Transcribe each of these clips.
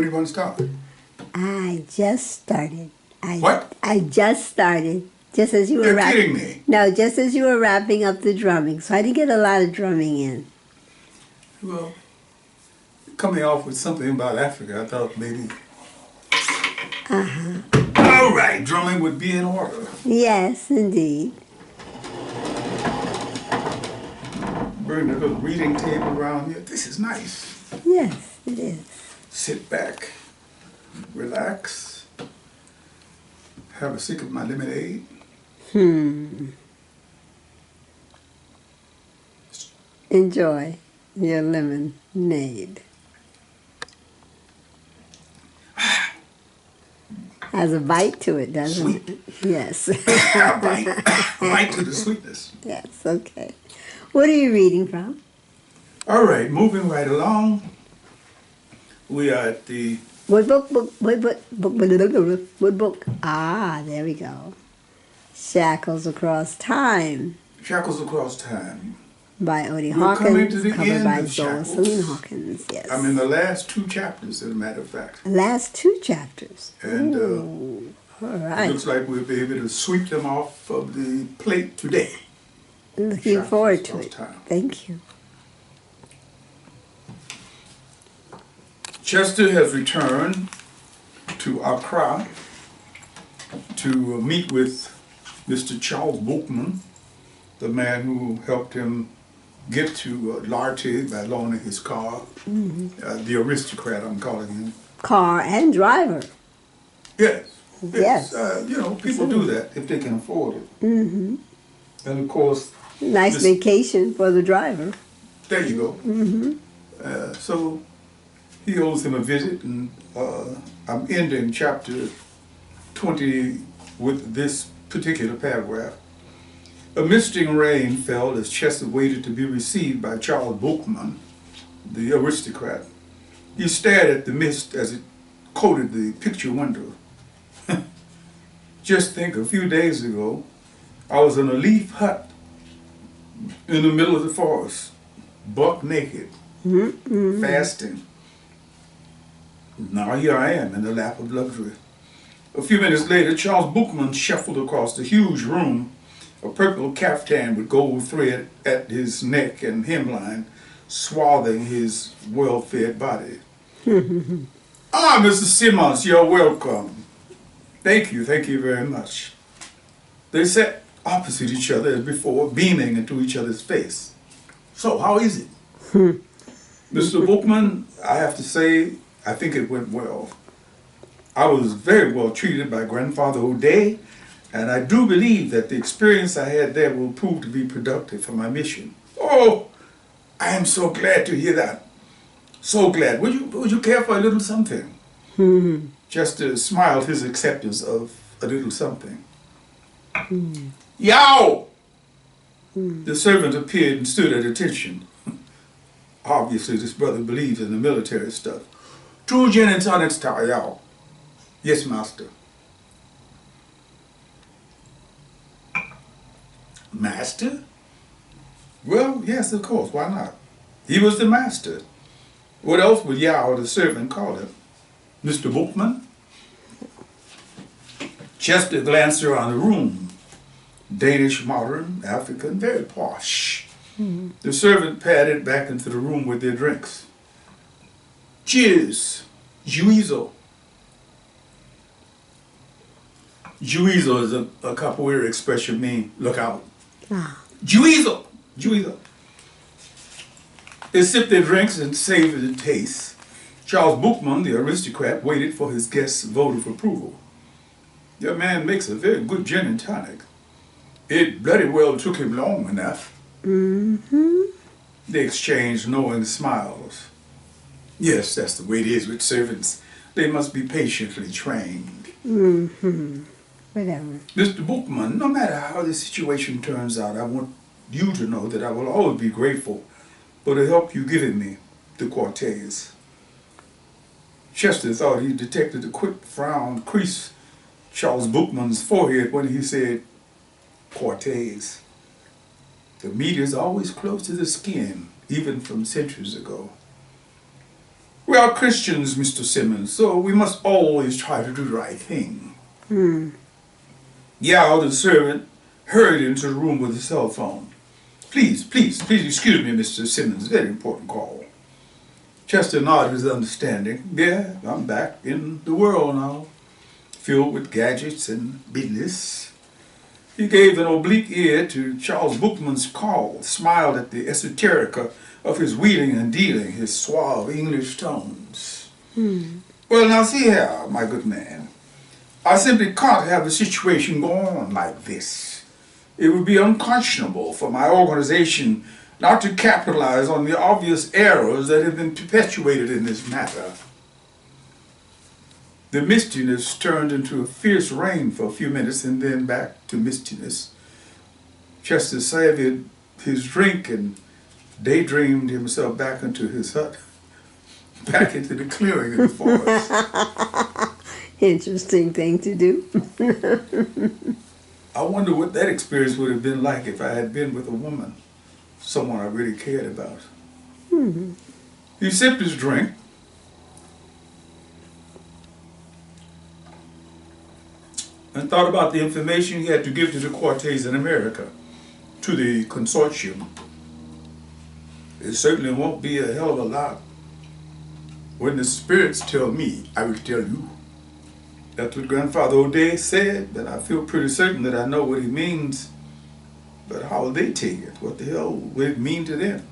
you want to start? I just started. What? I just started. Just as you were You're kidding me. No, just as you were wrapping up the drumming. So I didn't get a lot of drumming in. Well, coming off with something about Africa, I thought maybe. All right, drumming would be in order. Yes, indeed. Bring a little reading table around here. This is nice. Yes, it is. Sit back, relax, have a sip of my lemonade. Enjoy your lemonade. Has a bite to it, doesn't Sweet. it? Yes. A bite to the sweetness. Yes, okay. What are you reading from? All right, moving right along. We are at the What book? Ah, there we go. Shackles Across Time Shackles Across Time. by Odie We're coming Hawkins, to the covered end by of Shackles. Salena-Hawkins. Yes. I'm in the last 2 chapters, as a matter of fact. Last 2 chapters. And Ooh, all it right. looks like we'll be able to sweep them off of the plate today. Looking Shackles forward to Across it. Time. Thank you. Chester has returned to Accra to meet with Mr. Charles Boukman, the man who helped him get to Larty by loaning his car, the aristocrat I'm calling him. Car and driver. Yes. Yes. People do that if they can afford it. Mm-hmm. And of course, Nice vacation for the driver. there you go. Mm-hmm. So he owes him a visit, and I'm ending chapter 20 with this particular paragraph. A misting rain fell as Chester waited to be received by Charles Boukman, the aristocrat. He stared at the mist as it coated the picture window. Just think, a few days ago, I was in a leaf hut in the middle of the forest, buck naked, fasting. Now here I am in the lap of luxury. A few minutes later, Charles Boukman shuffled across the huge room, a purple caftan with gold thread at his neck and hemline, swathing his well-fed body. Ah, Mr. Simmons, you're welcome. Thank you very much. They sat opposite each other as before, beaming into each other's face. So, how is it? Mr. Boukman, I have to say, I think it went well. I was very well treated by Grandfather Odei, and I do believe that the experience I had there will prove to be productive for my mission. Oh, I am so glad to hear that. So glad. Would you care for a little something? Chester smiled his acceptance of a little something. Yow! The servant appeared and stood at attention. Obviously, this brother believes in the military stuff. 2 gin and tonics, yow. Yes, master. Master? Well, yes, of course. Why not? He was the master. What else would Yao, the servant, call him? Mr. Boukman? Chester glanced around the room. Danish, modern, African, very posh. The servant padded back into the room with their drinks. Cheers. Juizo. Juizo is a capoeira expression meaning look out. Juizo. Juizo. They sipped their drinks and savored the taste. Charles Boukman, the aristocrat, waited for his guest's vote of approval. Your man makes a very good gin and tonic. It bloody well took him long enough. They exchanged knowing smiles. Yes, that's the way it is with servants. They must be patiently trained. Whatever. Mr. Boukman, no matter how the situation turns out, I want you to know that I will always be grateful for the help you've given me, the Quarteys. Chester thought he detected a quick frown crease Charles Boukman's forehead when he said, Quarteys. The meat is always close to the skin, even from centuries ago. We are Christians, Mr. Simmons, so we must always try to do the right thing. Yao, the servant, hurried into the room with his cell phone. Please excuse me, Mr. Simmons, very important call. Chester nodded his understanding. Yeah, I'm back in the world now, filled with gadgets and bidness. He gave an oblique ear to Charles Boukman's call, smiled at the esoterica of his wheeling and dealing, his suave English tones. Well, now see here, my good man. I simply can't have the situation go on like this. It would be unconscionable for my organization not to capitalize on the obvious errors that have been perpetuated in this matter. The mistiness turned into a fierce rain for a few minutes and then back to mistiness. Chester savored his drink and daydreamed himself back into his hut, back into the clearing in the forest. Interesting thing to do. I wonder what that experience would have been like if I had been with a woman, someone I really cared about. He sipped his drink, and thought about the information he had to give to the Quarteys in America, to the consortium. It certainly won't be a hell of a lot. When the spirits tell me, I will tell you. That's what Grandfather Odei said, but I feel pretty certain that I know what he means. But how will they take it? What the hell will it mean to them?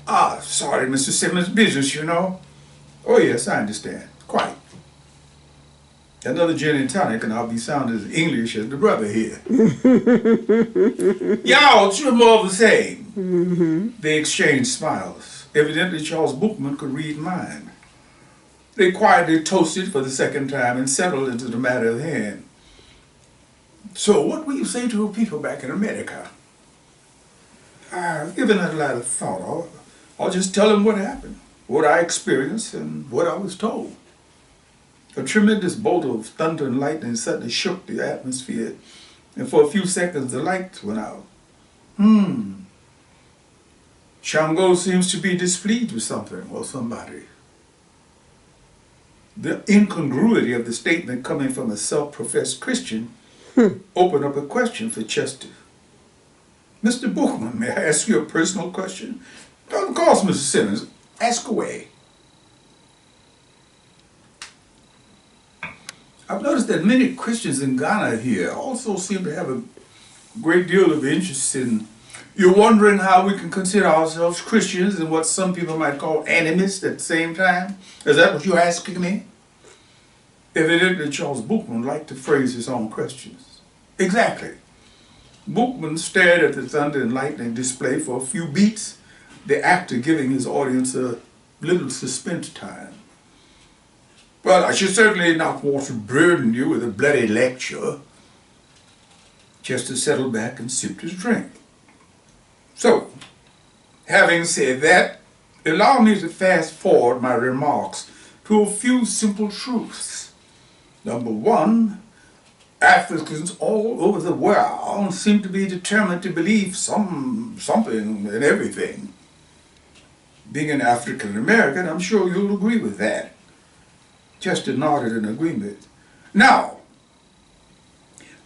Ah, sorry, Mr. Simmons, business, you know. Oh yes, I understand. Quite. Another gin and tonic and I'll be sound as English as the brother here. Y'all, it's more of the same. They exchanged smiles. Evidently Charles Boukman could read mine. They quietly toasted for the second time and settled into the matter at hand. So what will you say to people back in America? I've given that a lot of thought. I'll just tell them what happened, what I experienced, and what I was told. A tremendous bolt of thunder and lightning suddenly shook the atmosphere, and for a few seconds the lights went out. Shango seems to be displeased with something or somebody. The incongruity of the statement coming from a self-professed Christian opened up a question for Chester. Mr. Boukman, may I ask you a personal question? Of course, Mr. Simmons. Ask away. I've noticed that many Christians in Ghana here also seem to have a great deal of interest in. You're wondering how we can consider ourselves Christians and what some people might call animists at the same time? Is that what you're asking me? Evidently, Charles Boukman liked to phrase his own questions. Exactly. Boukman stared at the thunder and lightning display for a few beats, the actor giving his audience a little suspense time. Well, I should certainly not want to burden you with a bloody lecture. Chester settled back and sipped his drink. So, having said that, allow me to fast forward my remarks to a few simple truths. Number one, Africans all over the world seem to be determined to believe something in everything. Being an African American, I'm sure you'll agree with that. Chester nodded in agreement. Now,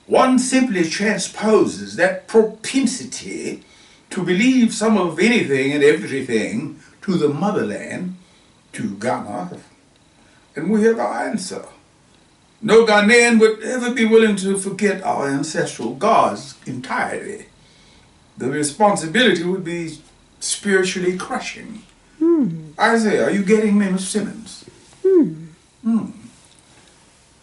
one simply transposes that propensity to believe some of anything and everything to the motherland, to Ghana, and we have our answer. No Ghanaian would ever be willing to forget our ancestral gods entirely. The responsibility would be spiritually crushing. Isaiah, are you getting me, Mr. Simmons?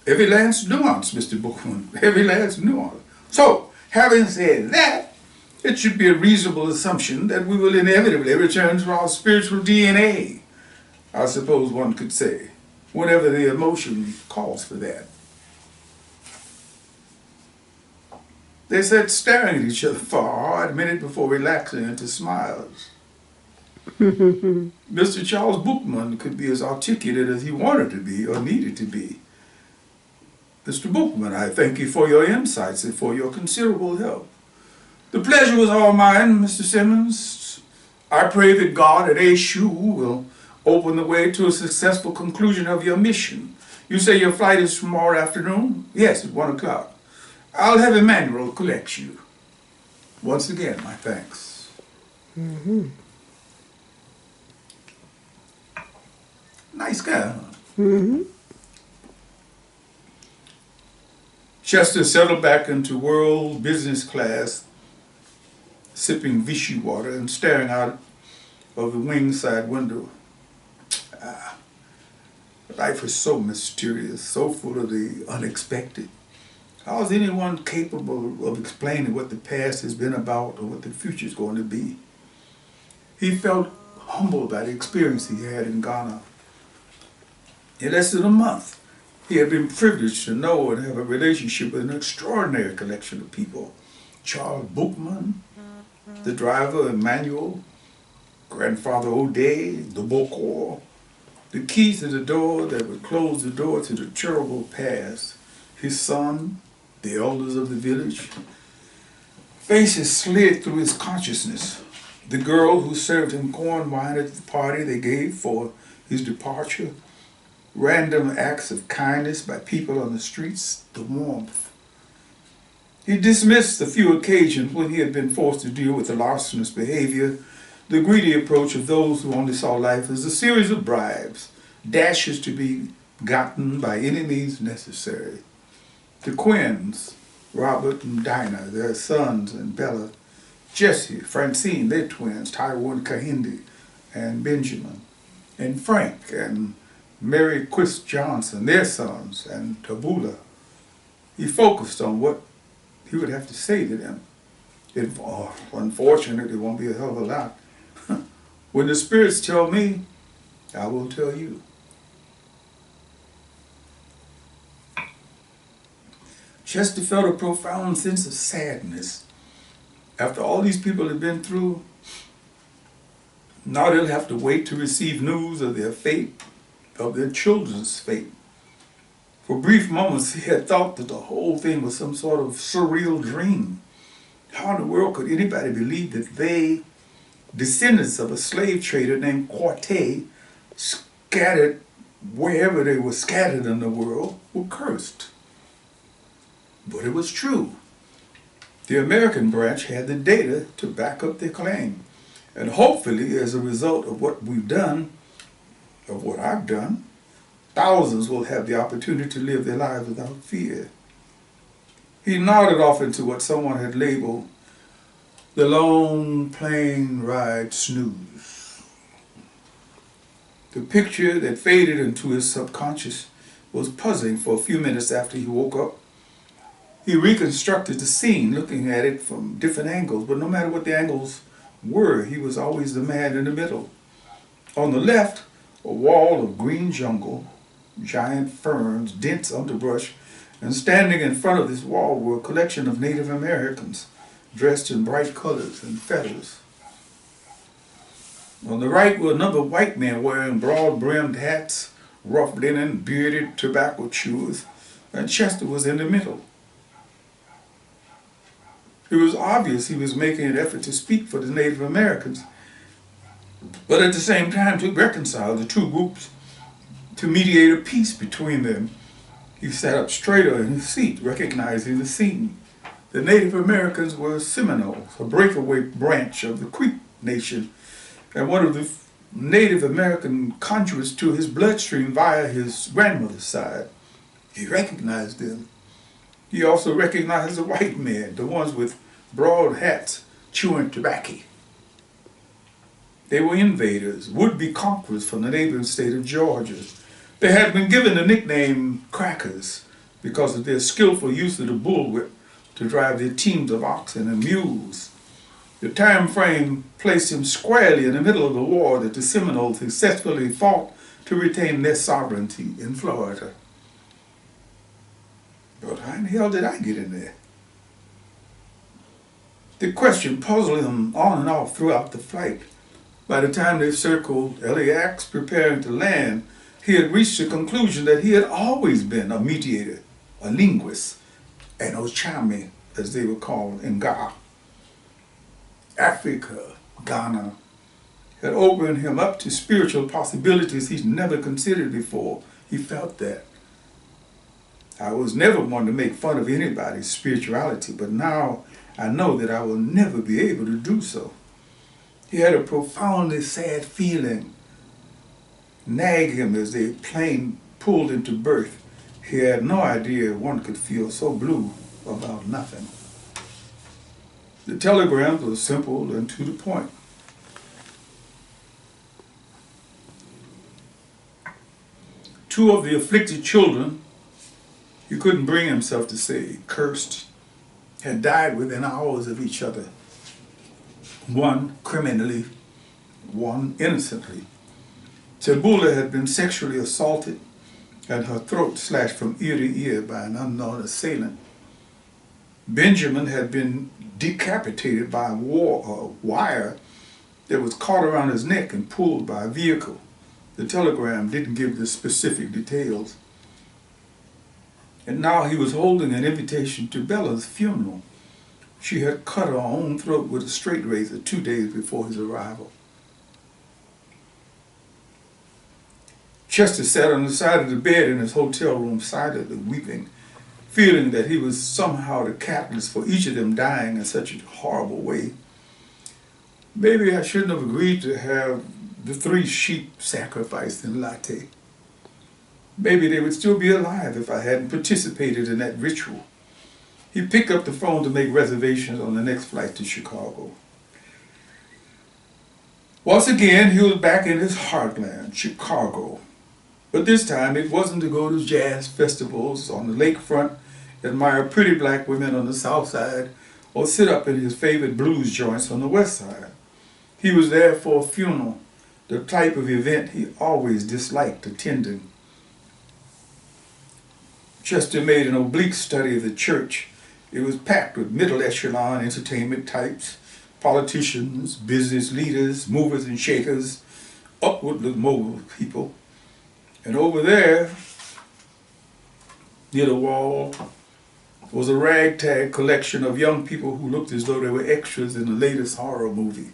Every last nuance, Mr. Boukman, every last nuance. So, having said that, it should be a reasonable assumption that we will inevitably return to our spiritual DNA, I suppose one could say, whenever the emotion calls for that. They sat staring at each other for a hard minute before relaxing into smiles. Mr. Charles Boukman could be as articulate as he wanted to be or needed to be. Mr. Boukman, I thank you for your insights and for your considerable help. The pleasure was all mine, Mr. Simmons. I pray that God at Eshu will open the way to a successful conclusion of your mission. You say your flight is tomorrow afternoon? Yes, at 1 o'clock. I'll have Emmanuel collect you. Once again, my thanks. Mm-hmm. Nice guy, huh? Mm-hmm. Chester settled back into world business class, sipping Vichy water and staring out of the wing side window. Life is so mysterious, so full of the unexpected. How is anyone capable of explaining what the past has been about or what the future is going to be? He felt humbled by the experience he had in Ghana. In less than a month, he had been privileged to know and have a relationship with an extraordinary collection of people. Charles Boukman, the driver Emmanuel, grandfather Odei, the Bokor, the key to the door that would close the door to the terrible past, his son, the elders of the village. Faces slid through his consciousness. The girl who served him corn wine at the party they gave for his departure, random acts of kindness by people on the streets, the warmth. He dismissed the few occasions when he had been forced to deal with the larcenous behavior, the greedy approach of those who only saw life as a series of bribes, dashes to be gotten by any means necessary. The Quins, Robert and Dinah, their sons, and Bella, Jesse, Francine, their twins, Tyrone Kahindi, and Benjamin, and Frank and Mary Quist Johnson, their sons, and Tabula. He focused on what he would have to say to them. Unfortunately, it won't be a hell of a lot. When the spirits tell me, I will tell you. Chester felt a profound sense of sadness. After all these people had been through, now they'll have to wait to receive news of their fate, of their children's fate. For brief moments, he had thought that the whole thing was some sort of surreal dream. How in the world could anybody believe that they, descendants of a slave trader named Quartey, scattered wherever they were scattered in the world, were cursed? But it was true. The American branch had the data to back up their claim. And hopefully, as a result of what we've done, of what I've done, thousands will have the opportunity to live their lives without fear. He nodded off into what someone had labeled the long plane ride snooze. The picture that faded into his subconscious was puzzling for a few minutes after he woke up. He reconstructed the scene, looking at it from different angles, but no matter what the angles were, he was always the man in the middle. On the left, a wall of green jungle, giant ferns, dense underbrush, and standing in front of this wall were a collection of Native Americans dressed in bright colors and feathers. On the right were a number of white men wearing broad-brimmed hats, rough linen, bearded tobacco chewers, and Chester was in the middle. It was obvious he was making an effort to speak for the Native Americans, but at the same time to reconcile the two groups, to mediate a peace between them. He sat up straighter in his seat, recognizing the scene. The Native Americans were Seminoles, a breakaway branch of the Creek Nation, and one of the Native American conduits to his bloodstream via his grandmother's side. He recognized them. He also recognized the white men, the ones with broad hats, chewing tobacco. They were invaders, would-be conquerors from the neighboring state of Georgia. They had been given the nickname Crackers because of their skillful use of the bullwhip to drive their teams of oxen and mules. The time frame placed him squarely in the middle of the war that the Seminoles successfully fought to retain their sovereignty in Florida. But how in the hell did I get in there? The question puzzled him on and off throughout the flight. By the time they circled LAX preparing to land, he had reached the conclusion that he had always been a mediator, a linguist, an Ochame, as they were called in Ghana. Africa, Ghana, had opened him up to spiritual possibilities he'd never considered before. He felt that. I was never one to make fun of anybody's spirituality, but now I know that I will never be able to do so. He had a profoundly sad feeling nag him as the plane pulled into berth. He had no idea one could feel so blue about nothing. The telegrams were simple and to the point. Two of the afflicted children, he couldn't bring himself to say, cursed, had died within hours of each other. One criminally, one innocently. Tabula had been sexually assaulted and her throat slashed from ear to ear by an unknown assailant. Benjamin had been decapitated by a wire that was caught around his neck and pulled by a vehicle. The telegram didn't give the specific details. And now he was holding an invitation to Bella's funeral. She had cut her own throat with a straight razor 2 days before his arrival. Chester sat on the side of the bed in his hotel room silently weeping, feeling that he was somehow the catalyst for each of them dying in such a horrible way. Maybe I shouldn't have agreed to have the 3 sheep sacrificed in latte. Maybe they would still be alive if I hadn't participated in that ritual. He picked up the phone to make reservations on the next flight to Chicago. Once again, he was back in his heartland, Chicago. But this time, it wasn't to go to jazz festivals on the lakefront, admire pretty black women on the south side, or sit up in his favorite blues joints on the west side. He was there for a funeral, the type of event he always disliked attending. Chester made an oblique study of the church. It was packed with middle echelon entertainment types, politicians, business leaders, movers and shakers, upwardly mobile people. And over there, near the wall, was a ragtag collection of young people who looked as though they were extras in the latest horror movie.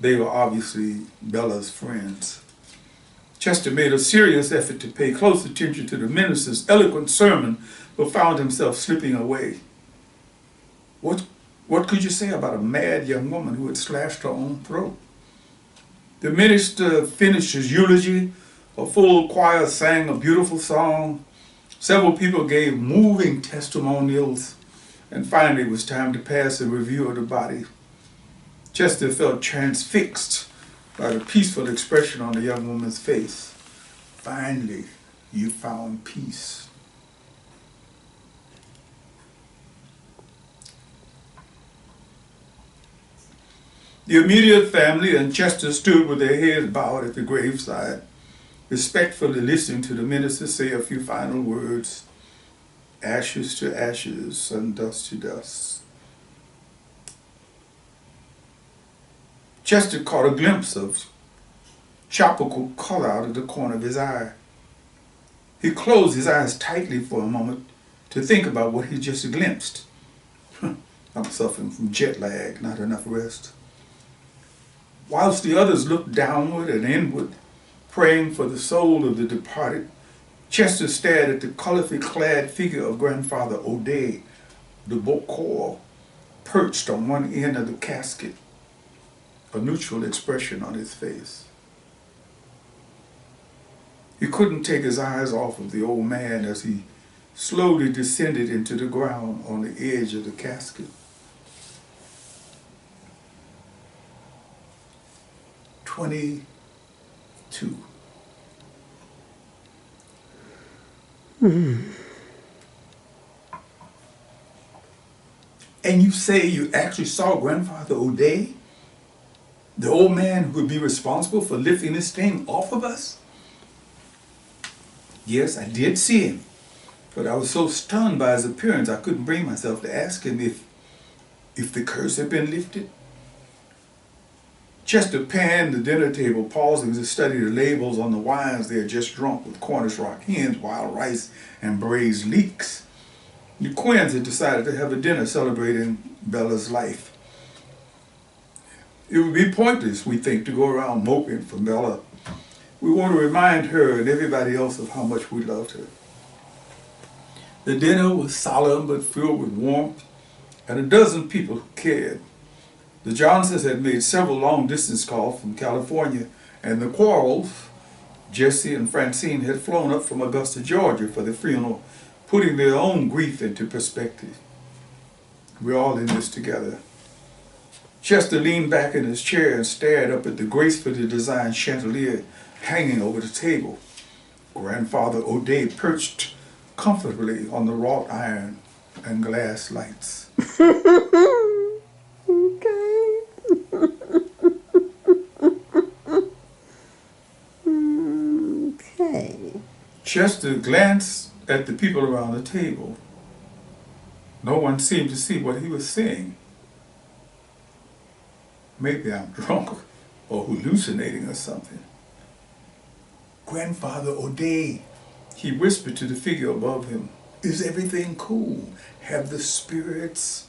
They were obviously Bella's friends. Chester made a serious effort to pay close attention to the minister's eloquent sermon, but found himself slipping away. What could you say about a mad young woman who had slashed her own throat? The minister finished his eulogy. A full choir sang a beautiful song. Several people gave moving testimonials. And finally, it was time to pass a review of the body. Chester felt transfixed by the peaceful expression on the young woman's face. Finally, you found peace. The immediate family and Chester stood with their heads bowed at the graveside, respectfully listening to the minister say a few final words. Ashes to ashes and dust to dust. Chester caught a glimpse of tropical color out of the corner of his eye. He closed his eyes tightly for a moment to think about what he just glimpsed. I'm suffering from jet lag, not enough rest. Whilst the others looked downward and inward, praying for the soul of the departed, Chester stared at the colorfully clad figure of Grandfather Odei Jr, perched on one end of the casket, a neutral expression on his face. He couldn't take his eyes off of the old man as he slowly descended into the ground on the edge of the casket. 22. And you say you actually saw Grandfather Odei? The old man who would be responsible for lifting this thing off of us? Yes, I did see him, but I was so stunned by his appearance I couldn't bring myself to ask him if the curse had been lifted. Chester panned the dinner table, pausing to study the labels on the wines they had just drunk with Cornish rock hens, wild rice, and braised leeks. The Quins had decided to have a dinner celebrating Bella's life. It would be pointless, we think, to go around moping for Bella. We want to remind her and everybody else of how much we loved her. The dinner was solemn but filled with warmth, and a dozen people cared. The Johnsons had made several long-distance calls from California, and the Quarles, Jesse and Francine, had flown up from Augusta, Georgia for the funeral, putting their own grief into perspective. We're all in this together. Chester leaned back in his chair and stared up at the gracefully designed chandelier hanging over the table. Grandfather Odei perched comfortably on the wrought iron and glass lights. Okay. Okay. Chester glanced at the people around the table. No one seemed to see what he was saying. Maybe I'm drunk or hallucinating or something. Grandfather Odei, he whispered to the figure above him. Is everything cool? Have the spirits?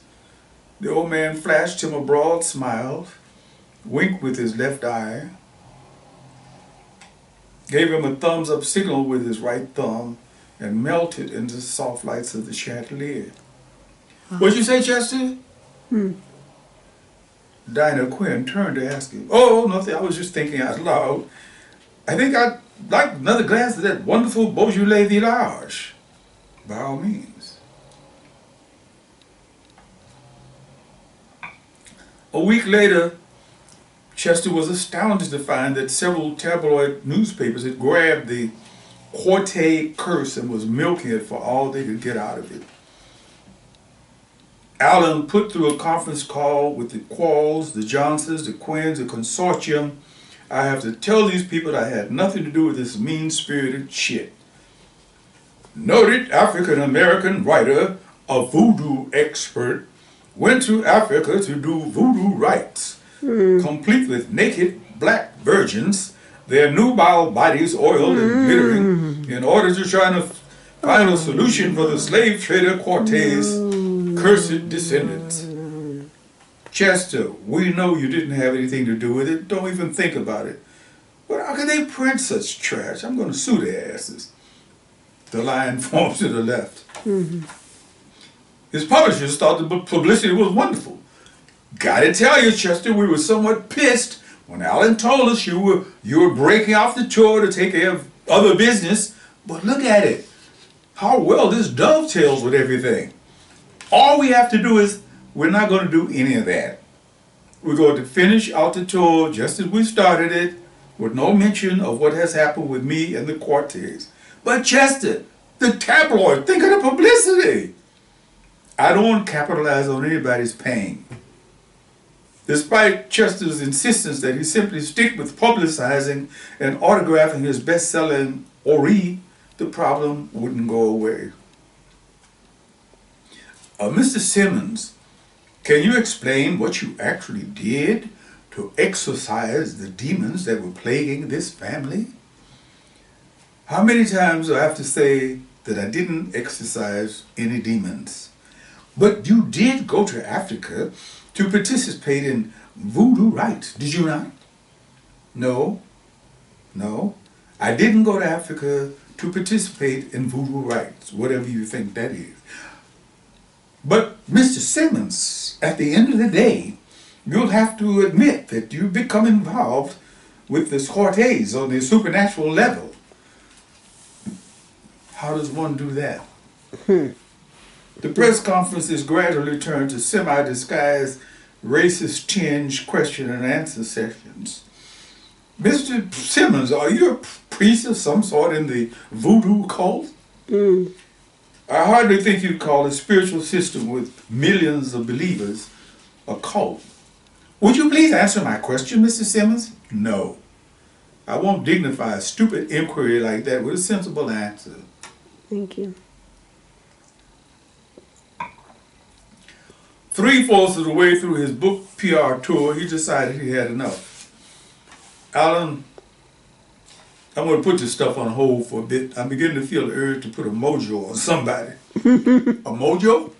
The old man flashed him a broad smile, winked with his left eye, gave him a thumbs-up signal with his right thumb, and melted into the soft lights of the chandelier. What'd you say, Chester? Dinah Quinn turned to ask him. Oh, nothing. I was just thinking out loud. I think I'd like another glass of that wonderful Beaujolais Village. By all means. A week later, Chester was astounded to find that several tabloid newspapers had grabbed the Quartey curse and was milking it for all they could get out of it. Allen put through a conference call with the Quarles, the Johnsons, the Quinns, the consortium. I have to tell these people that I had nothing to do with this mean-spirited shit. Noted African-American writer, a voodoo expert, went to Africa to do voodoo rites, complete with naked black virgins, their nubile bodies oiled and glittering, in order to try to find a solution for the slave trader Quartey's cursed descendants. Chester, we know you didn't have anything to do with it. Don't even think about it. But how can they print such trash? I'm going to sue their asses. The line forms to the left. His publishers thought the publicity was wonderful. Gotta tell you, Chester, we were somewhat pissed when Allen told us you were breaking off the tour to take care of other business. But look at it. How well this dovetails with everything. All we have to do is, we're not going to do any of that. We're going to finish out the tour just as we started it, with no mention of what has happened with me and the Quarteys. But Chester, the tabloid, think of the publicity. I don't want to capitalize on anybody's pain. Despite Chester's insistence that he simply stick with publicizing and autographing his best-selling Ori, the problem wouldn't go away. Mr. Simmons, can you explain what you actually did to exorcise the demons that were plaguing this family? How many times do I have to say that I didn't exorcise any demons? But you did go to Africa to participate in voodoo rites, did you not? No. I didn't go to Africa to participate in voodoo rites, whatever you think that is. But Mr. Simmons, at the end of the day, you'll have to admit that you've become involved with the Quarteys on the supernatural level. How does one do that? The press conference is gradually turned to semi-disguised, racist tinge question and answer sessions. Mr. Simmons, are you a priest of some sort in the voodoo cult? I hardly think you'd call a spiritual system with millions of believers a cult. Would you please answer my question, Mr. Simmons? No. I won't dignify a stupid inquiry like that with a sensible answer. Thank you. 3/4 of the way through his book PR tour, he decided he had enough. Alan, I'm going to put this stuff on hold for a bit. I'm beginning to feel the urge to put a mojo on somebody. A mojo?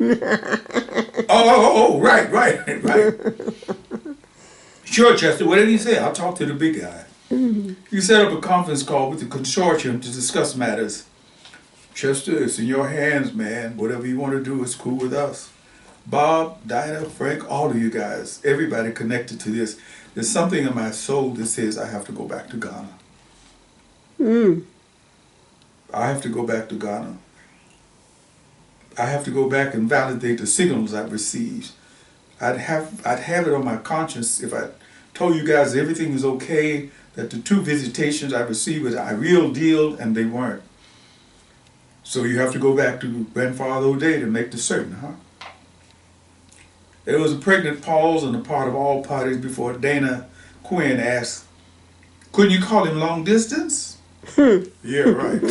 Oh, right. Sure, Chester, what did he say? I'll talk to the big guy. He set up a conference call with the consortium to discuss matters. Chester, it's in your hands, man. Whatever you want to do is cool with us. Bob, Dinah, Frank, all of you guys, everybody connected to this. There's something in my soul that says I have to go back to Ghana. I have to go back to Ghana. I have to go back and validate the signals I've received. I'd have it on my conscience if I told you guys everything is okay, that the 2 visitations I received was a real deal, and they weren't. So you have to go back to Grandfather Odei to make the certain, huh? There was a pregnant pause on the part of all parties before Dana Quinn asked, couldn't you call him long distance? Yeah, right.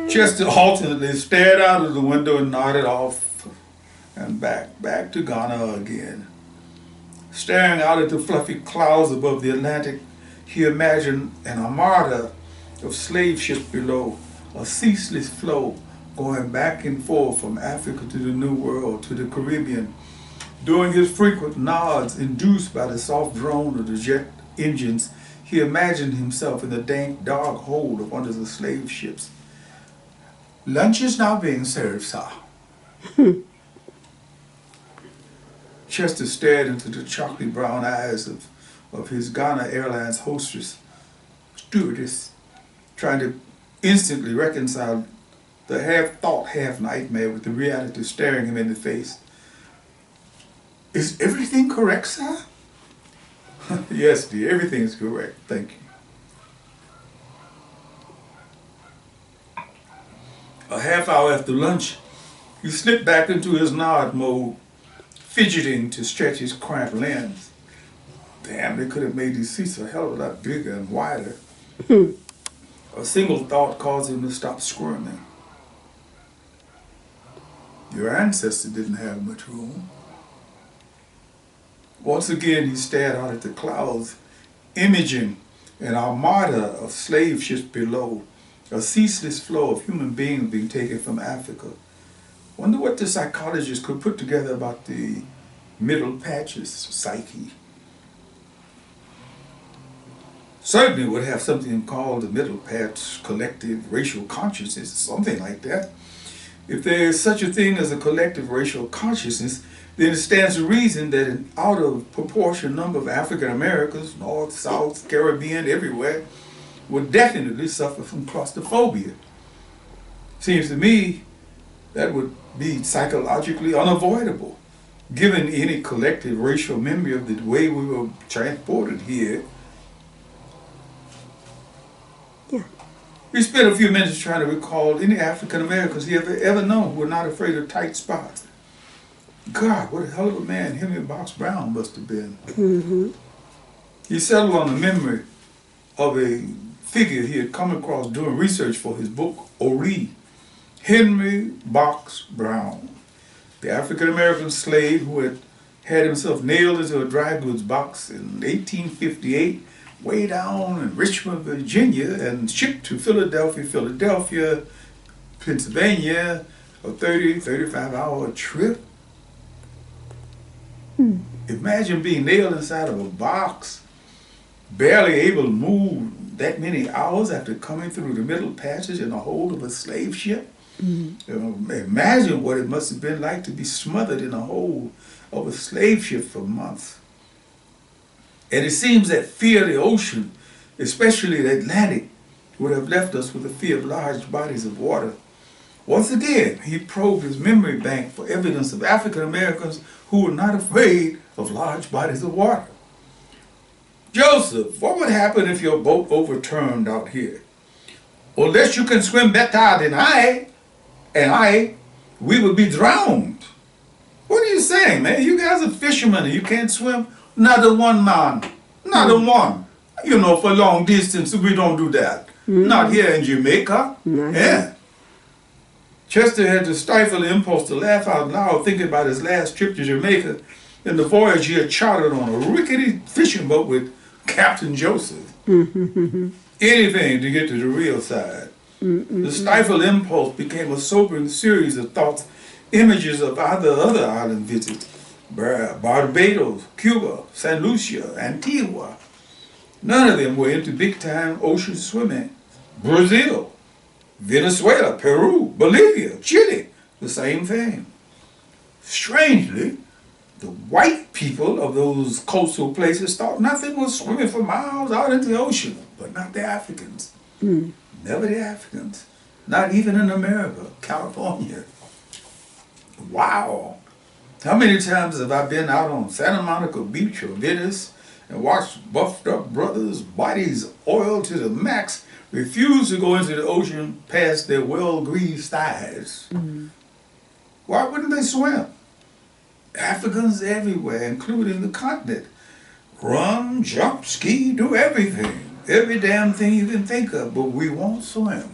Chester alternately stared out of the window and nodded off and back to Ghana again. Staring out at the fluffy clouds above the Atlantic, he imagined an armada of slave ships below, a ceaseless flow going back and forth from Africa to the New World, to the Caribbean. During his frequent nods, induced by the soft drone of the jet engines, he imagined himself in the dank, dark hold of one of the slave ships. Lunch is now being served, sir. Chester stared into the chocolate brown eyes of his Ghana Airlines stewardess, trying to instantly reconcile the half-thought, half-nightmare with the reality staring him in the face. Is everything correct, sir? Yes, dear, everything is correct. Thank you. A half hour after lunch, he slipped back into his nod mode, fidgeting to stretch his cramped limbs. Damn, they could have made these seats a hell of a lot bigger and wider. A single thought caused him to stop squirming. Your ancestor didn't have much room. Once again, he stared out at the clouds, imaging an armada of slave ships below, a ceaseless flow of human beings being taken from Africa. Wonder what the psychologists could put together about the Middle Patches psyche. Certainly would have something called the Middle Patch collective racial consciousness, something like that. If there is such a thing as a collective racial consciousness, then it stands to reason that an out of proportion number of African Americans, North, South, Caribbean, everywhere, would definitely suffer from claustrophobia. Seems to me that would be psychologically unavoidable, given any collective racial memory of the way we were transported here. Yeah. We spent a few minutes trying to recall any African Americans he ever known who were not afraid of tight spots. God, what a hell of a man Henry Box Brown must have been. Mm-hmm. He settled on the memory of a figure he had come across doing research for his book, Odei, Henry Box Brown, the African-American slave who had himself nailed into a dry goods box in 1858, way down in Richmond, Virginia, and shipped to Philadelphia, Pennsylvania, a 35-hour trip. Imagine being nailed inside of a box, barely able to move that many hours after coming through the Middle Passage in the hold of a slave ship. Imagine what it must have been like to be smothered in the hold of a slave ship for months. And it seems that fear of the ocean, especially the Atlantic, would have left us with a fear of large bodies of water. Once again, he probed his memory bank for evidence of African Americans who were not afraid of large bodies of water. Joseph, what would happen if your boat overturned out here? Unless you can swim better than I, we would be drowned. What are you saying, man? You guys are fishermen and you can't swim? Not a one, man. Not a one. You know, for long distance, we don't do that. Not here in Jamaica. Yeah. Chester had to stifle the impulse to laugh out loud, thinking about his last trip to Jamaica and the voyage he had chartered on a rickety fishing boat with Captain Joseph. Anything to get to the real side. The stifled impulse became a sobering series of thoughts, images of other island visits, Barbados, Cuba, St. Lucia, Antigua. None of them were into big-time ocean swimming. Brazil, Venezuela, Peru, Bolivia, Chile, the same thing. Strangely, the white people of those coastal places thought nothing was swimming for miles out into the ocean, but not the Africans. Never the Africans. Not even in America, California. Wow. How many times have I been out on Santa Monica Beach or Venice and watched buffed up brothers, bodies oiled to the max, refuse to go into the ocean past their well-greased thighs? Why wouldn't they swim? Africans everywhere, including the continent. Run, jump, ski, do everything. Every damn thing you can think of, but we won't swim.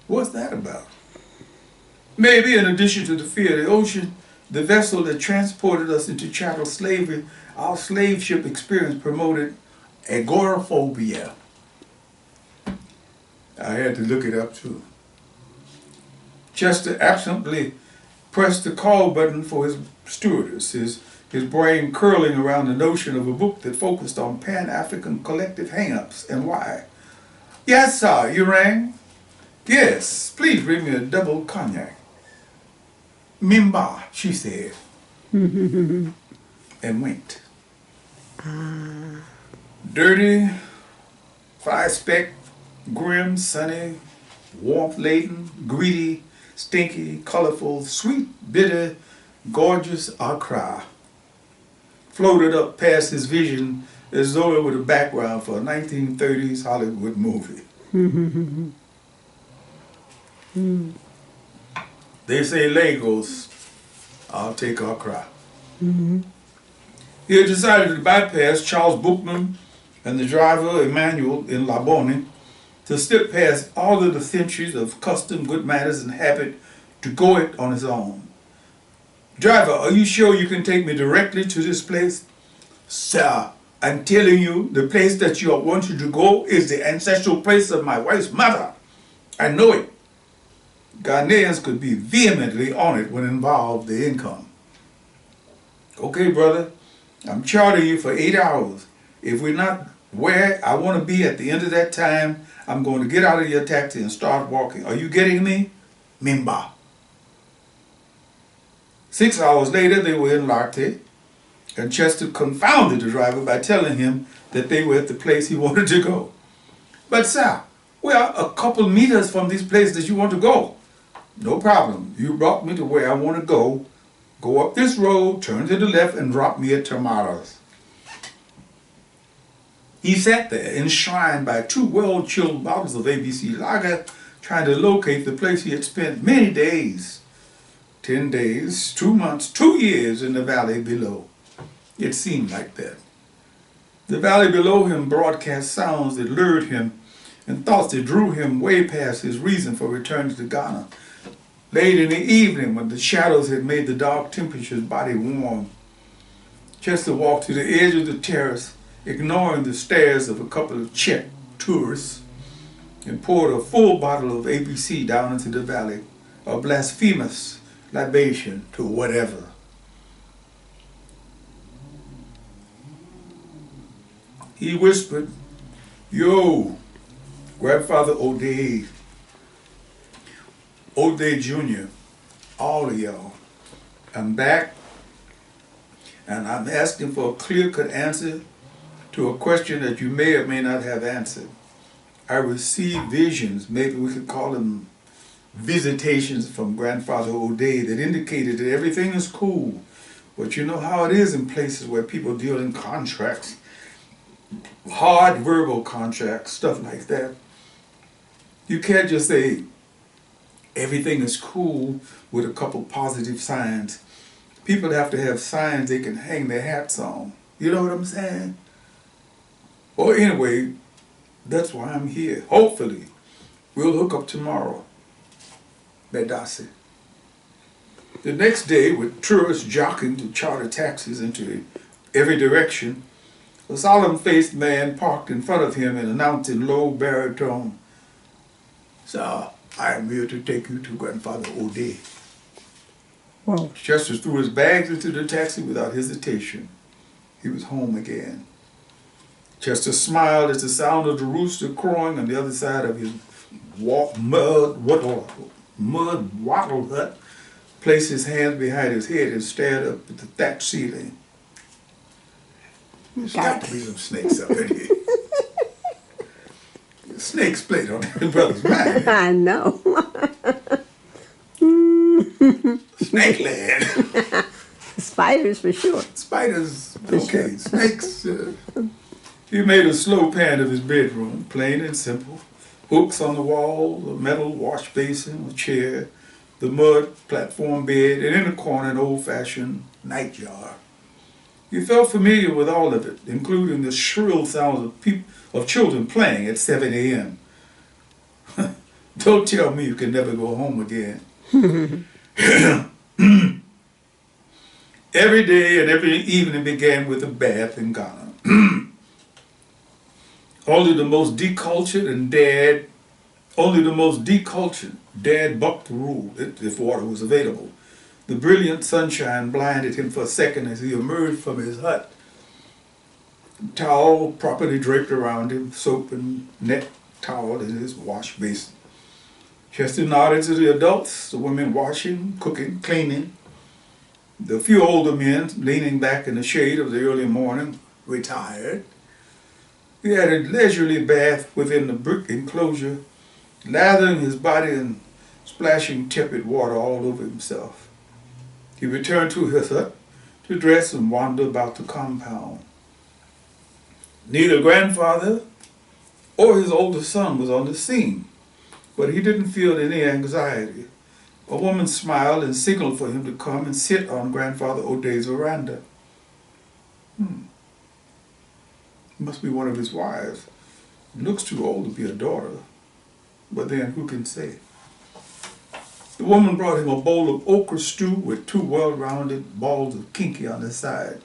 What's that about? Maybe in addition to the fear of the ocean, the vessel that transported us into chattel slavery, our slave ship experience promoted agoraphobia. I had to look it up too. Chester absently pressed the call button for his stewardess, his brain curling around the notion of a book that focused on Pan-African collective hang-ups and why. Yes, sir, you rang? Yes, please bring me a double cognac. Mimba, she said, and winked. Dirty, fly-specked, grim, sunny, warmth-laden, greedy, stinky, colorful, sweet, bitter, gorgeous Accra floated up past his vision as though it were the background for a 1930s Hollywood movie. They say Lagos, I'll take Accra. He had decided to bypass Charles Boukman and the driver Emmanuel in Labone to slip past all of the centuries of custom, good manners, and habit to go it on his own. Driver, are you sure you can take me directly to this place? Sir, I'm telling you, the place that you are wanting to go is the ancestral place of my wife's mother. I know it. Ghanaians could be vehemently on it when involved the income. Okay, brother, I'm chartering you for 8 hours. If we're not where I want to be at the end of that time, I'm going to get out of your taxi and start walking. Are you getting me? Mimba. 6 hours later, they were in Larteh, and Chester confounded the driver by telling him that they were at the place he wanted to go. But sir, we are a couple meters from this place that you want to go. No problem. You brought me to where I want to go. Go up this road, turn to the left, and drop me at Tamara's. He sat there, enshrined by 2 well-chilled bottles of ABC lager, trying to locate the place he had spent many days, 10 days, 2 months, 2 years in the valley below. It seemed like that. The valley below him broadcast sounds that lured him and thoughts that drew him way past his reason for returning to Ghana. Late in the evening, when the shadows had made the dark temperature's body warm, Chester walked to the edge of the terrace, ignoring the stares of a couple of Czech tourists, and poured a full bottle of ABC down into the valley, a blasphemous libation to whatever. He whispered, "Yo, Grandfather Odei Jr., all of y'all, I'm back, and I'm asking for a clear-cut answer to a question that you may or may not have answered. I received visions, maybe we could call them visitations from Grandfather Odei, that indicated that everything is cool. But you know how it is in places where people deal in contracts, hard verbal contracts, stuff like that. You can't just say everything is cool with a couple positive signs. People have to have signs they can hang their hats on. You know what I'm saying? Well, anyway, that's why I'm here. Hopefully, we'll hook up tomorrow. Bedasi. The next day, with tourists jockeying to charter taxis into every direction, a solemn-faced man parked in front of him and announced in low baritone, "Sir, I am here to take you to Grandfather Odei." Whoa. Chester threw his bags into the taxi without hesitation. He was home again. Chester smiled as the sound of the rooster crowing on the other side of his mud wattle hut, placed his hands behind his head and stared up at the thatched ceiling. There's got to be some snakes up in here. Snakes played on his brother's mind. I know. Snake land. Spiders for sure. Spiders, For okay. sure. Snakes. He made a slow pan of his bedroom, plain and simple. Hooks on the wall, a metal wash basin, a chair, the mud platform bed, and in the corner an old-fashioned nightjar. He felt familiar with all of it, including the shrill sounds of children playing at 7 a.m. Don't tell me you can never go home again. Every day and every evening began with a bath in Ghana. Only the most decultured dad bucked the rule if water was available. The brilliant sunshine blinded him for a second as he emerged from his hut. Towel properly draped around him, soap and net towel in his wash basin. Chester nodded to the adults, the women washing, cooking, cleaning. The few older men leaning back in the shade of the early morning, retired. He had a leisurely bath within the brick enclosure, lathering his body and splashing tepid water all over himself. He returned to his hut to dress and wander about the compound. Neither grandfather or his older son was on the scene, but he didn't feel any anxiety. A woman smiled and signaled for him to come and sit on Grandfather Odei's veranda. Must be one of his wives. Looks too old to be a daughter, but then who can say? The woman brought him a bowl of okra stew with 2 well-rounded balls of kinky on the side.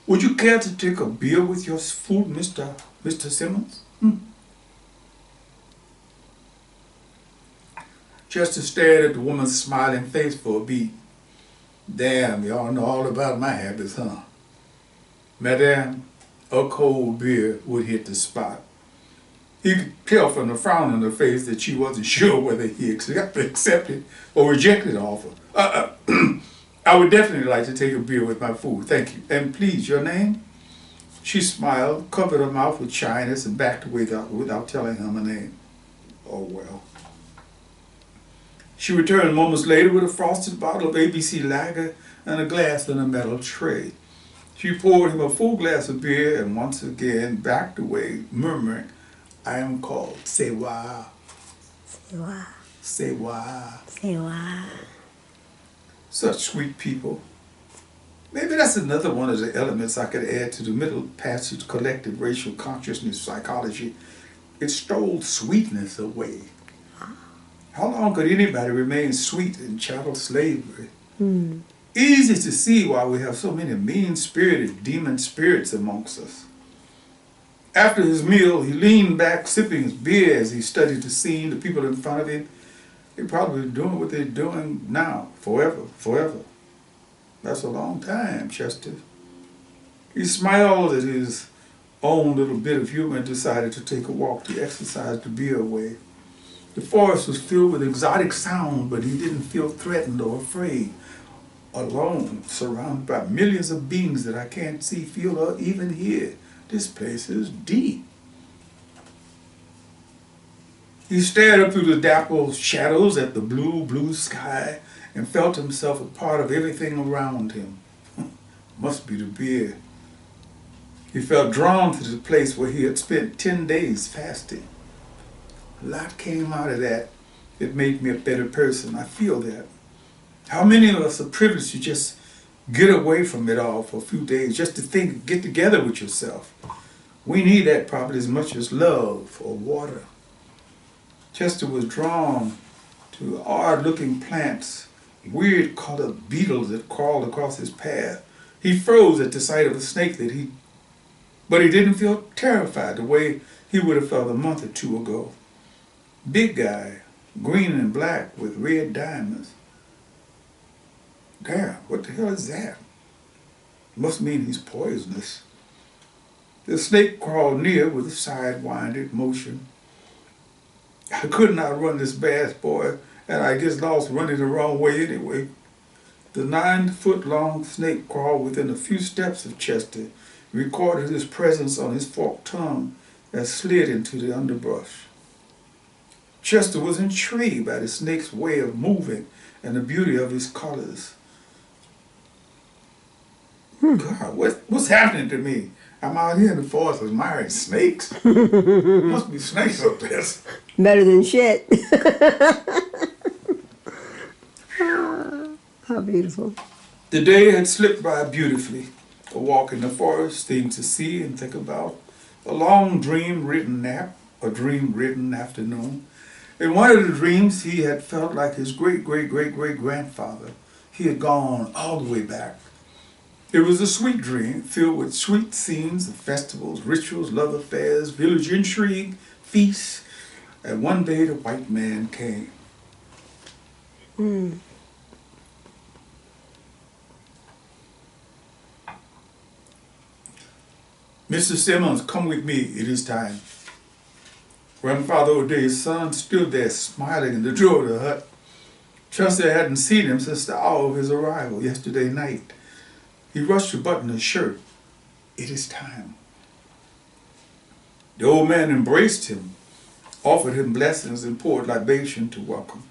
Would you care to take a beer with your food, Mr. Simmons? Chester stared at the woman's smiling face for a beat. Damn, y'all know all about my habits, huh? Madame, a cold beer would hit the spot. He could tell from the frown on her face that she wasn't sure whether he accepted or rejected the offer. I would definitely like to take a beer with my food, thank you. And please, your name? She smiled, covered her mouth with shyness, and backed away without telling him her name. Oh well. She returned moments later with a frosted bottle of ABC lager and a glass in a metal tray. She poured him a full glass of beer and once again backed away, murmuring, I am called Sewa. Sewa. Sewa. Sewa. Such sweet people. Maybe that's another one of the elements I could add to the middle passage collective racial consciousness psychology. It stole sweetness away. How long could anybody remain sweet in chattel slavery? Easy to see why we have so many mean-spirited demon spirits amongst us. After his meal, he leaned back, sipping his beer as he studied the scene, the people in front of him. They're probably doing what they're doing now, forever. That's a long time, Chester. He smiled at his own little bit of humor and decided to take a walk to exercise the beer away. The forest was filled with exotic sound, but he didn't feel threatened or afraid. Alone, surrounded by millions of beings that I can't see, feel, or even hear. This place is deep. He stared up through the dapple shadows at the blue sky and felt himself a part of everything around him. Must be the beer. He felt drawn to the place where he had spent 10 days fasting. A lot came out of that. It made me a better person. I feel that. How many of us are privileged to just get away from it all for a few days, just to think, get together with yourself? We need that probably as much as love or water. Chester was drawn to odd-looking plants, weird-colored beetles that crawled across his path. He froze at the sight of a snake but he didn't feel terrified the way he would have felt a month or 2 ago. Big guy, green and black with red diamonds. Damn, what the hell is that? Must mean he's poisonous. The snake crawled near with a side-winded motion. I couldn't outrun this bass boy, and I guess lost running the wrong way anyway. The 9-foot-long snake crawled within a few steps of Chester, recorded his presence on his forked tongue, and slid into the underbrush. Chester was intrigued by the snake's way of moving and the beauty of his colors. God, what's happening to me? I'm out here in the forest admiring snakes. Must be snakes up there. Better than shit. How beautiful. The day had slipped by beautifully. A walk in the forest, things to see and think about. A long dream-ridden nap, a dream-ridden afternoon. In one of the dreams, he had felt like his great-great-great-great-grandfather. He had gone all the way back. It was a sweet dream, filled with sweet scenes of festivals, rituals, love affairs, village intrigue, feasts. And one day the white man came. Mr. Simmons, come with me, it is time. Grandfather Odei's son stood there smiling in the door of the hut. Chester hadn't seen him since the hour of his arrival yesterday night. He rushed to button his shirt. It is time. The old man embraced him, offered him blessings, and poured libation to welcome.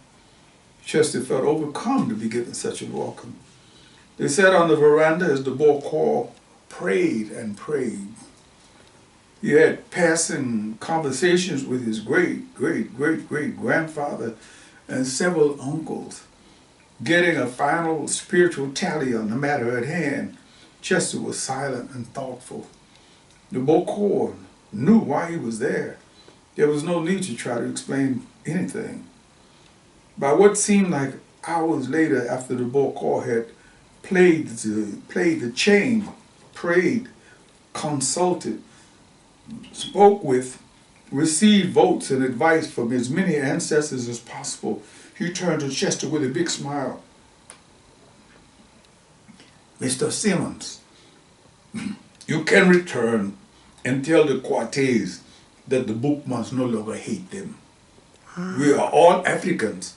Chester felt overcome to be given such a welcome. They sat on the veranda as the boy prayed and prayed. He had passing conversations with his great-great-great-great-grandfather and several uncles. Getting a final spiritual tally on the matter at hand, Chester was silent and thoughtful. The Boukman knew why he was there. There was no need to try to explain anything. By what seemed like hours later, after the Boukman had played the chain, prayed, consulted, spoke with, received votes and advice from as many ancestors as possible, he turned to Chester with a big smile. Mr. Simmons, you can return and tell the Quarteys that the Boukmans no longer hate them. We are all Africans,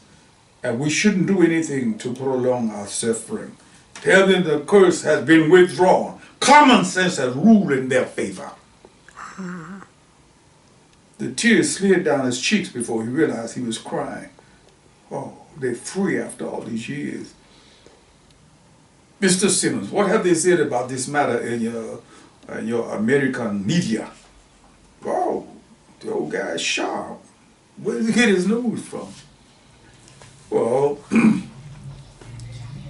and we shouldn't do anything to prolong our suffering. Tell them the curse has been withdrawn. Common sense has ruled in their favor. The tears slid down his cheeks before he realized he was crying. Oh, they're free after all these years. Mr. Simmons, what have they said about this matter in your American media? Oh, the old guy's sharp. Where did he get his news from? Well,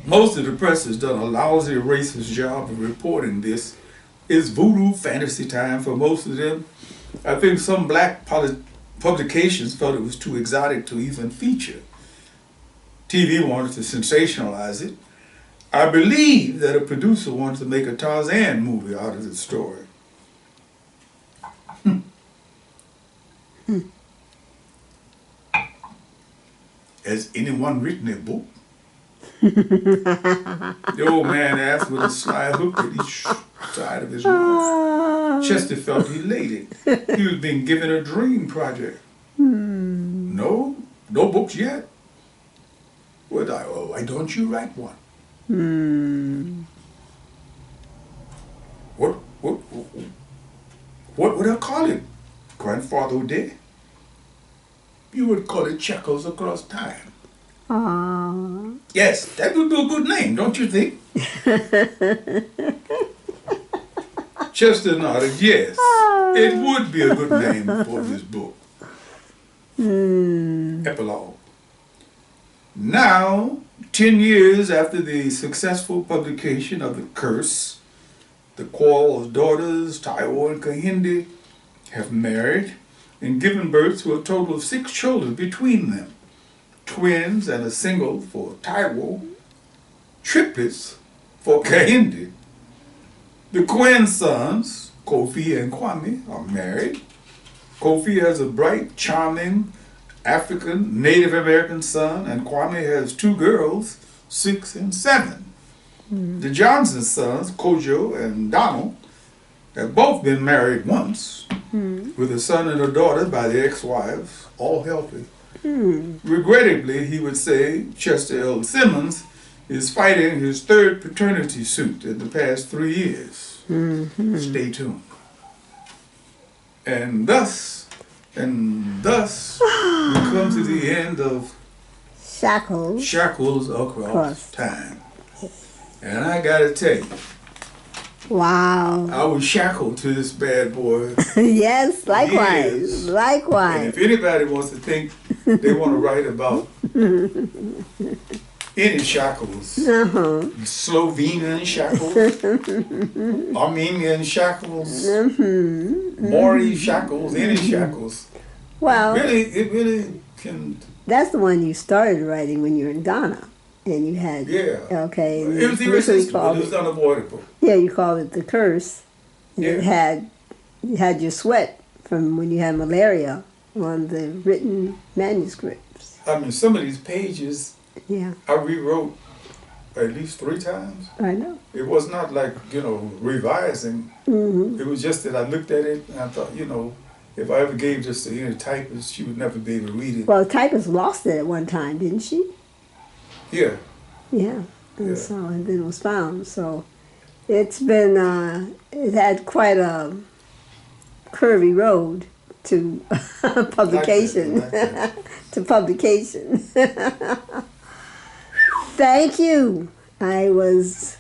most of the press has done a lousy, racist job of reporting this. It's voodoo fantasy time for most of them. I think some black publications felt it was too exotic to even feature. TV wanted to sensationalize it. I believe that a producer wanted to make a Tarzan movie out of the story. Has anyone written a book? The old man asked with a sly hook at each side of his mouth. Chester felt elated. He was being given a dream project. No books yet. Well, why don't you write one? What would I call it, Grandfather Odei? You would call it Shackles Across Time. Aww. Yes, that would be a good name, don't you think? Chester nodded, yes. It would be a good name for this book. Epilogue. Now, 10 years after the successful publication of The Curse, the Quarles daughters, Taiwo and Kahindi, have married and given birth to a total of 6 children between them. Twins and a single for Taiwo, triplets for Kahindi. The Quinn sons, Kofi and Kwame, are married. Kofi has a bright, charming, African, Native American son, and Kwame has 2 girls, 6 and 7. The Johnson sons, Kojo and Donald, have both been married once, with a son and a daughter by their ex-wives, all healthy. Regrettably, he would say, Chester L. Simmons is fighting his third paternity suit in the past 3 years. Stay tuned. And thus, we come to the end of Shackles Across Time. And I gotta tell you, wow. I was shackled to this bad boy. Yes, likewise. Years. Likewise. And if anybody wants to think they want to write about any shackles, Slovenian shackles, Armenian shackles, Maury shackles, any shackles. Well, It really can. That's the one you started writing when you were in Ghana. And you had, okay. It was irresistible. It was unavoidable. Yeah, you called it The Curse. And Yeah. you had your sweat from when you had malaria on the written manuscripts. I mean, some of these pages, Yeah. I rewrote at least 3 times. I know. It was not like, revising. It was just that I looked at it and I thought, if I ever gave this to any typist, she would never be able to read it. Well, the typist lost it at one time, didn't she? Yeah. Yeah. And then it was found. So it's been, it had quite a curvy road to publication. Like that. To publication. Thank you. I was.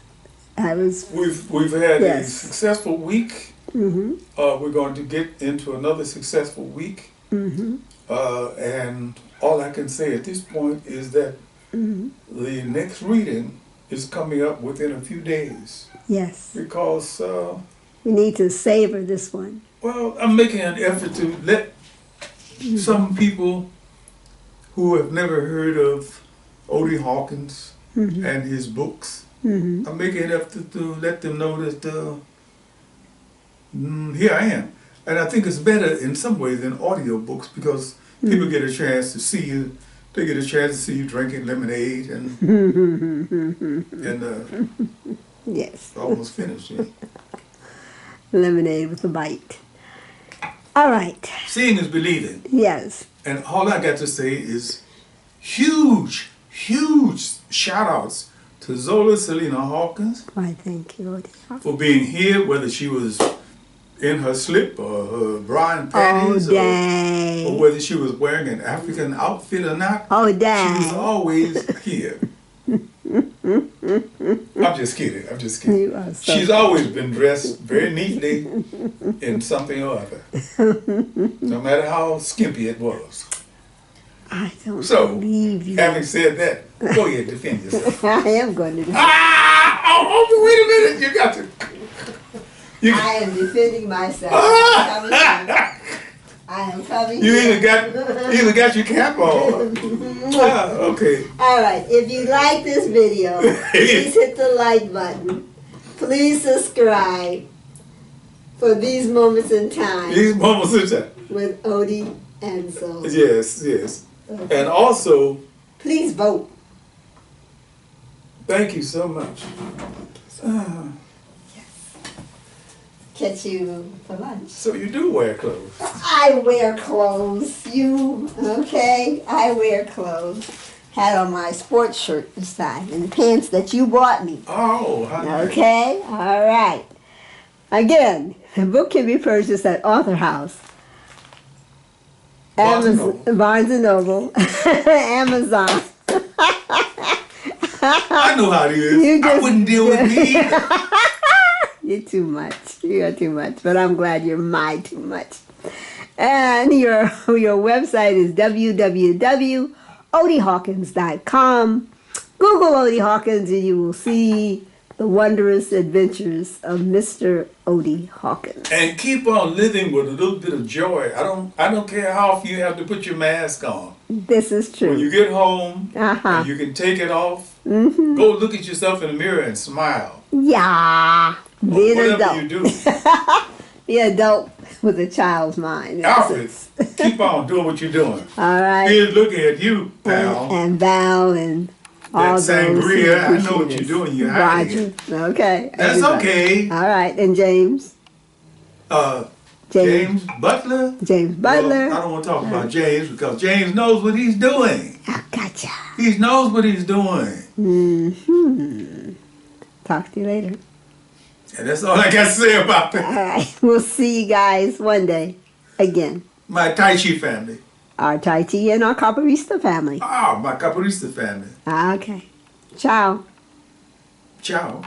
We've had a successful week. We're going to get into another successful week. And all I can say at this point is that the next reading is coming up within a few days. Yes. Because we need to savor this one. Well, I'm making an effort to let some people who have never heard of Odie Hawkins and his books, I'm making an effort to let them know that here I am. And I think it's better in some ways than audio books because people get a chance to see you. They get a chance to see you drinking lemonade and yes, almost finished. Yeah. Lemonade with a bite. All right. Seeing is believing. Yes. And all I got to say is huge shout outs to Zola Salena-Hawkins. Why, thank you, Odie. For being here, whether she was in her slip or her bra and panties, or whether she was wearing an African outfit or not. Oh, dang. She was always here. I'm just kidding. You are so She's always been dressed very neatly in something or other, no matter how skimpy it was. I don't So, believe you. having said that, go ahead, defend yourself. I am going to defend. Wait a minute, you got to. I am defending myself. I am coming. You even got your cap on. Okay. All right. If you like this video, please hit the like button. Please subscribe for these moments in time. These moments in time. With Odie and Zoe. Yes. Okay. And also, please vote. Thank you so much. Catch you for lunch. So you do wear clothes? I wear clothes. Okay? I wear clothes. Had on my sports shirt this time and the pants that you bought me. Oh, hi. Okay? All right. Again, the book can be purchased at Author House, Barnes and Noble, Amazon. I know how it is. I wouldn't deal with me either. You're too much. You are too much. But I'm glad you're my too much. And your website is www.odiehawkins.com. Google Odie Hawkins and you will see the wondrous adventures of Mr. Odie Hawkins. And keep on living with a little bit of joy. I don't care how often you have to put your mask on. This is true. When you get home, and you can take it off. Go look at yourself in the mirror and smile. Yeah. Be an whatever adult. you do. Be an adult with a child's mind. Alfred, keep on doing what you're doing. All right. Here's looking at you, pal. And Val and All That those who sangria, I know appreciate what you're us. doing. You're hiding it. Roger. Okay. That's everybody. okay. All right. And James. James Butler. James Butler. Well, I don't want to talk about James because James knows what he's doing. I gotcha. He knows what he's doing. Mm-hmm. Talk to you later. And that's all I got to say about All that. right. We'll see you guys one day again. My Tai Chi family. Our Tai Chi and our Caparista family. Ah, my Caparista family. Okay. Ciao. Ciao.